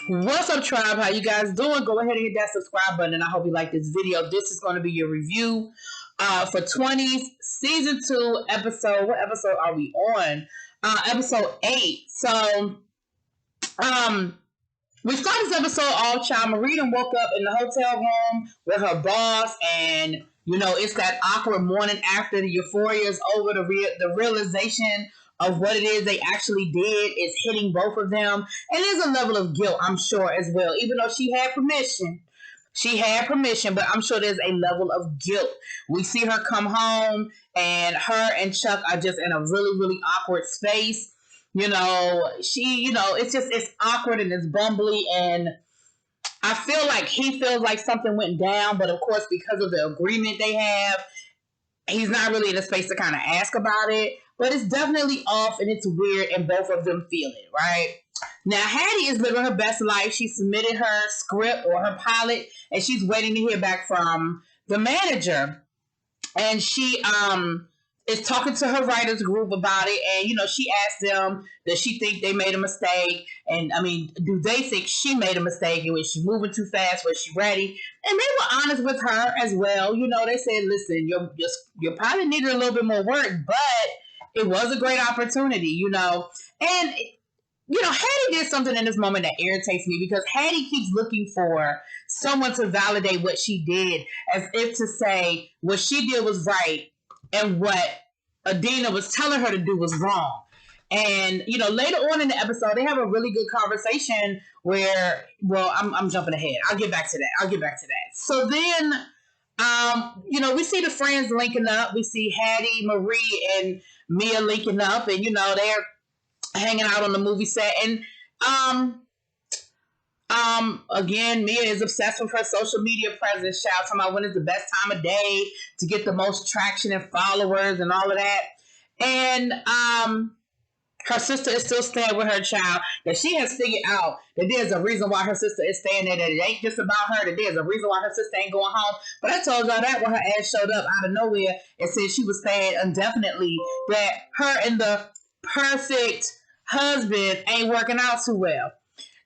What's up, tribe? How you guys doing? Go ahead and hit that subscribe button, and I hope you like this video. This is going to be your review for 20s season 2 episode. What episode are we on? Episode 8. So we start this episode off, child. Marie woke up in the hotel room with her boss, and you know it's that awkward morning after the euphoria is over. The realization of what it is they actually did is hitting both of them, and there's a level of guilt, I'm sure, as well. Even though she had permission, but I'm sure there's a level of guilt. We see her come home, and her and Chuck are just in a really, really awkward space. You know, it's awkward and it's bumbly, and I feel like he feels like something went down, but of course, because of the agreement they have, he's not really in a space to kind of ask about it. But it's definitely off, and it's weird, and both of them feel it, right? Now, Hattie is living her best life. She submitted her script or her pilot, and she's waiting to hear back from the manager. And she is talking to her writers group about it, and, you know, she asked them, does she think they made a mistake? And, I mean, do they think she made a mistake? And was she moving too fast? Was she ready? And they were honest with her as well. You know, they said, listen, your pilot needed a little bit more work, but it was a great opportunity, you know. And, you know, Hattie did something in this moment that irritates me, because Hattie keeps looking for someone to validate what she did, as if to say what she did was right and what Adina was telling her to do was wrong. And, you know, later on in the episode, they have a really good conversation where, well, I'm jumping ahead. I'll get back to that. So then, you know, we see the friends linking up. We see Hattie, Marie, and Mia linking up, and, you know, they're hanging out on the movie set. And, again, Mia is obsessed with her social media presence. Shout talking about when is the best time of day to get the most traction and followers and all of that. And, her sister is still staying with her child, that she has figured out that there's a reason why her sister is staying there, that it ain't just about her, that there's a reason why her sister ain't going home. But I told y'all that when her ass showed up out of nowhere and said she was staying indefinitely, that her and the perfect husband ain't working out too well.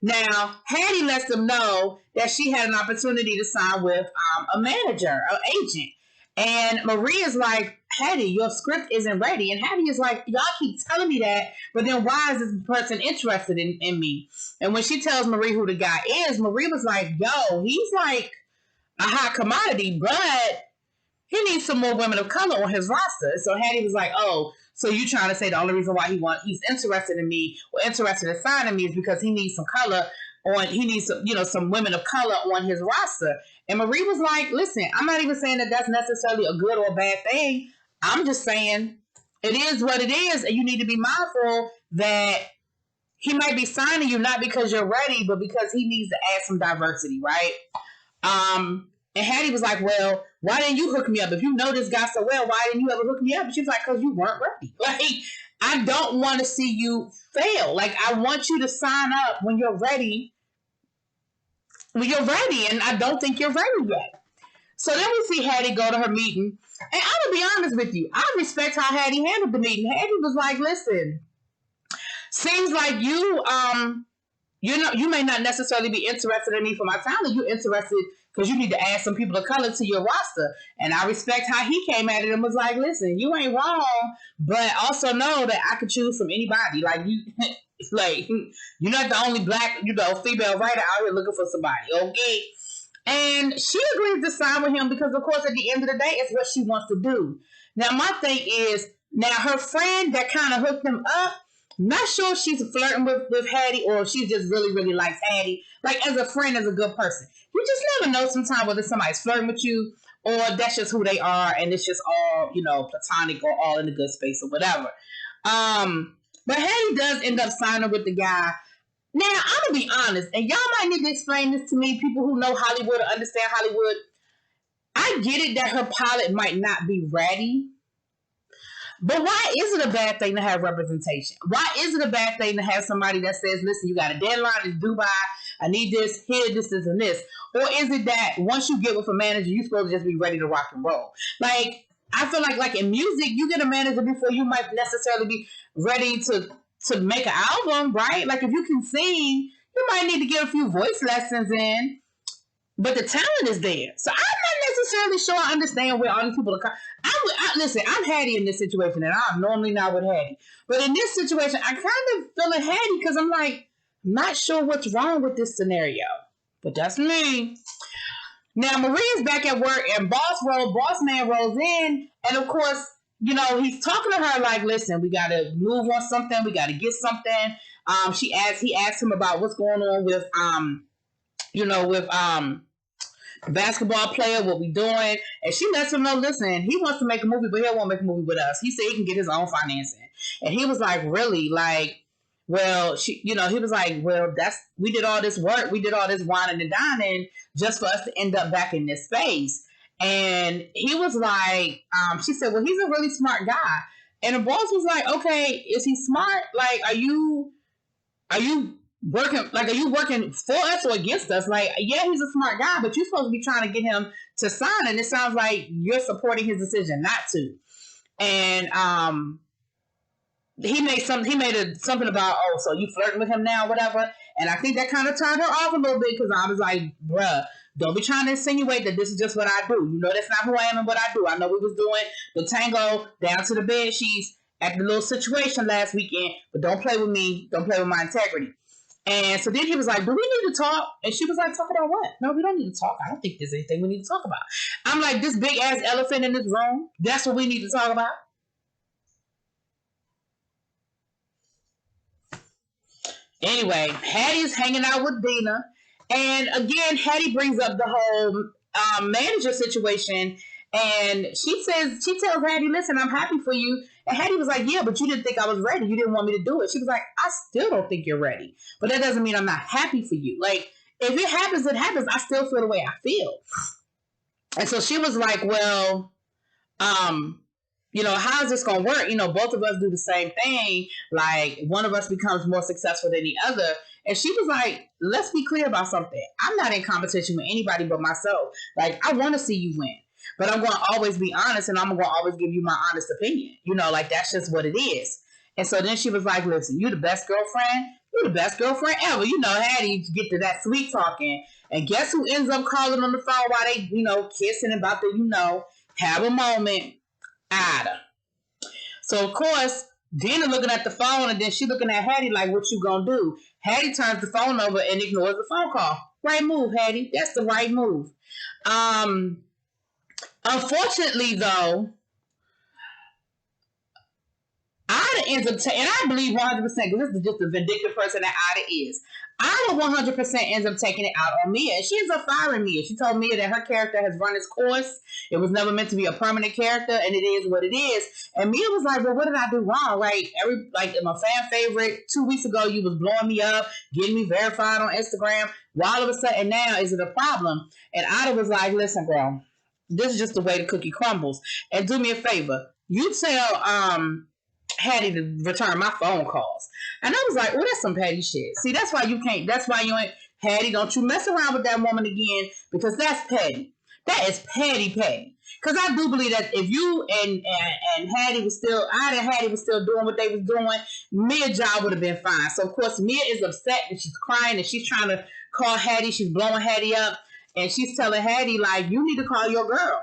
Now, Hattie lets them know that she had an opportunity to sign with a manager, an agent. And Marie is like, Hattie, your script isn't ready. And Hattie is like, y'all keep telling me that, but then why is this person interested in me? And when she tells Marie who the guy is, Marie was like, yo, he's like a hot commodity, but he needs some more women of color on his roster. So Hattie was like, oh, so you trying to say the only reason why he's interested in me or interested in signing me is because he needs some color he needs some, you know, some women of color on his roster. And Marie was like, listen, I'm not even saying that that's necessarily a good or a bad thing. I'm just saying it is what it is, and you need to be mindful that he might be signing you not because you're ready, but because he needs to add some diversity, right? And Hattie was like, well, why didn't you hook me up? If you know this guy so well, why didn't you ever hook me up? And she was like, because you weren't ready. Like, I don't want to see you fail. Like, I want you to sign up when you're ready. And I don't think you're ready yet. So then we see Hattie go to her meeting. And I'm going to be honest with you. I respect how Hattie handled the meeting. Hattie was like, listen, seems like you know, you may not necessarily be interested in me for my talent. You're interested because you need to add some people of color to your roster. And I respect how he came at it and was like, listen, you ain't wrong, but also know that I could choose from anybody. Like, you, it's like, you're not the only black, you know, female writer out here looking for somebody, okay? And she agrees to sign with him because, of course, at the end of the day, it's what she wants to do. Now, my thing is, now her friend that kind of hooked him up, not sure if she's flirting with Hattie or if she just really, really likes Hattie. Like, as a friend, as a good person. You just never know sometimes whether somebody's flirting with you or that's just who they are and it's just all, you know, platonic or all in a good space or whatever. But Hattie does end up signing with the guy. Now, I'm going to be honest, and y'all might need to explain this to me, people who know Hollywood or understand Hollywood. I get it that her pilot might not be ready. But why is it a bad thing to have representation? Why is it a bad thing to have somebody that says, listen, you got a deadline, it's due by, I need this, here, this, and this? Or is it that once you get with a manager, you're supposed to just be ready to rock and roll? Like, I feel like in music, you get a manager before you might necessarily be ready to make an album, right? Like, if you can sing, You might need to get a few voice lessons in. But the talent is there. So I'm not necessarily sure I understand where all these people are coming. Listen, I'm Hattie in this situation, and I'm normally not with Hattie. But in this situation, I kind of feel like Hattie because I'm like, not sure what's wrong with this scenario. But that's me. Now, Maria's back at work, and boss man rolls in, and of course, you know, he's talking to her like, listen, we got to move on something. We got to get something. He asked him about what's going on with, basketball player, what we doing, and she lets him know, listen, he wants to make a movie, but he don't want to make a movie with us. He said he can get his own financing. And he was like, really? Like, well, he was like, well, we did all this work, we did all this whining and dining just for us to end up back in this space. And he was like, she said, well, he's a really smart guy. And the boss was like, okay, is he smart? Like, are you working for us or against us? Like, yeah, he's a smart guy, but you're supposed to be trying to get him to sign, and it sounds like you're supporting his decision not to. And he made something about, oh, so you flirting with him now, whatever. And I think that kind of turned her off a little bit because I was like, bruh, don't be trying to insinuate that this is just what I do. You know, that's not who I am and what I do. I know we was doing the tango down to the bed sheets at the little situation last weekend, but don't play with me. Don't play with my integrity. And so then he was like, do we need to talk? And she was like, talk about what? No, we don't need to talk. I don't think there's anything we need to talk about. I'm like, this big ass elephant in this room, that's what we need to talk about? Anyway, Hattie's hanging out with Dina. And again, Hattie brings up the whole manager situation. And she tells Hattie, listen, I'm happy for you. And Hattie was like, yeah, but you didn't think I was ready. You didn't want me to do it. She was like, I still don't think you're ready. But that doesn't mean I'm not happy for you. Like, if it happens, it happens. I still feel the way I feel. And so she was like, well, how is this going to work? You know, both of us do the same thing. Like, one of us becomes more successful than the other. And she was like, let's be clear about something. I'm not in competition with anybody but myself. Like, I want to see you win. But I'm going to always be honest, and I'm going to always give you my honest opinion. You know, like, that's just what it is. And so then she was like, listen, you the best girlfriend. You the best girlfriend ever. You know, Hattie get to that sweet talking. And guess who ends up calling on the phone while they, kissing about to, have a moment? Ada. So, of course, Dina looking at the phone, and then she looking at Hattie like, what you gonna do? Hattie turns the phone over and ignores the phone call. Right move, Hattie. That's the right move. Unfortunately, though, Ada ends up, and I believe 100% because this is just a vindictive person that Ada is. Ada 100% ends up taking it out on Mia. And she ends up firing Mia. She told Mia that her character has run its course. It was never meant to be a permanent character, and it is what it is. And Mia was like, well, what did I do wrong? Like my fan favorite, 2 weeks ago, you was blowing me up, getting me verified on Instagram. Well, all of a sudden now, is it a problem? And Ada was like, listen, girl, this is just the way the cookie crumbles. And do me a favor. You tell Hattie to return my phone calls. And I was like, oh, that's some petty shit. See, that's why you ain't, Hattie, don't you mess around with that woman again, because that's petty. That is petty. Because I do believe that if you and Hattie was still, Ada and Hattie was still doing what they was doing, Mia's job would have been fine. So, of course, Mia is upset and she's crying and she's trying to call Hattie. She's blowing Hattie up. And she's telling Hattie, like, you need to call your girl.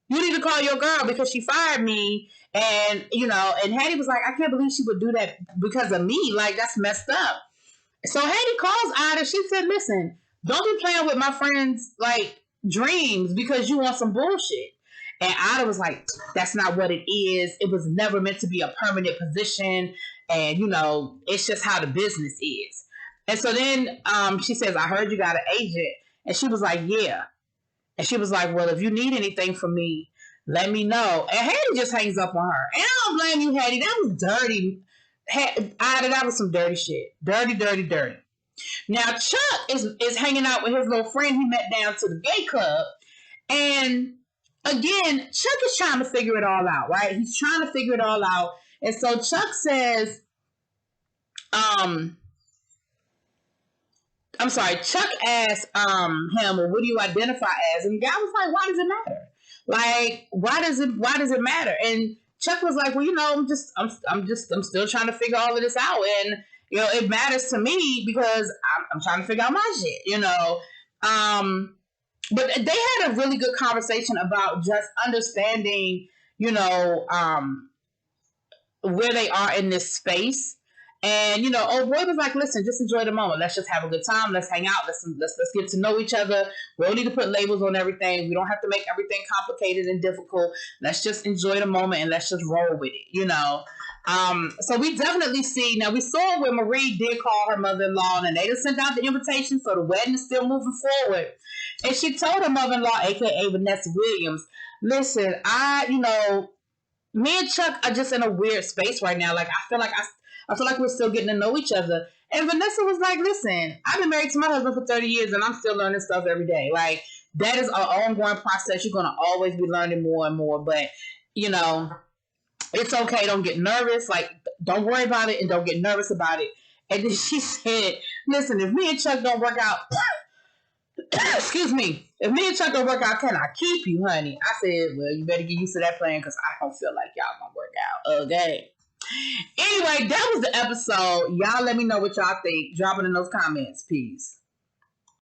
You need to call your girl because she fired me. And, and Hattie was like, I can't believe she would do that because of me. Like, that's messed up. So Hattie calls Ada. She said, listen, don't be playing with my friends, like, dreams because you want some bullshit. And Ada was like, that's not what it is. It was never meant to be a permanent position. And, it's just how the business is. And so then she says, I heard you got an agent. And she was like, yeah. And she was like, well, if you need anything from me, let me know. And Hattie just hangs up on her. And I don't blame you, Hattie. That was dirty. Ada, that was some dirty shit. Dirty. Now, Chuck is hanging out with his little friend he met down to the gay club. And again, Chuck is trying to figure it all out, right? He's trying to figure it all out. And so Chuck says, Chuck asked him, well, what do you identify as? And the guy was like, why does it matter? Like, why does it matter? And Chuck was like, well, I'm still trying to figure all of this out. And, it matters to me because I'm trying to figure out my shit. But they had a really good conversation about just understanding, where they are in this space. And old boy was like, "Listen, just enjoy the moment. Let's just have a good time. Let's hang out. Let's get to know each other. We don't need to put labels on everything. We don't have to make everything complicated and difficult. Let's just enjoy the moment and let's just roll with it." So we definitely see now. We saw where Marie did call her mother-in-law, and they just sent out the invitation, so the wedding is still moving forward. And she told her mother-in-law, aka Vanessa Williams, "Listen, me and Chuck are just in a weird space right now. Like I feel like we're still getting to know each other." And Vanessa was like, "Listen, I've been married to my husband for 30 years and I'm still learning stuff every day. Like that is an ongoing process. You're gonna always be learning more and more. But it's okay. Don't get nervous. Like don't worry about it and don't get nervous about it." And then she said, "Listen, if me and Chuck don't work out, excuse me, if me and Chuck don't work out, can I keep you, honey?" I said, "Well, you better get used to that plan because I don't feel like y'all gonna work out." Okay. Anyway, that was the episode. Y'all let me know what y'all think. Drop it in those comments. Peace.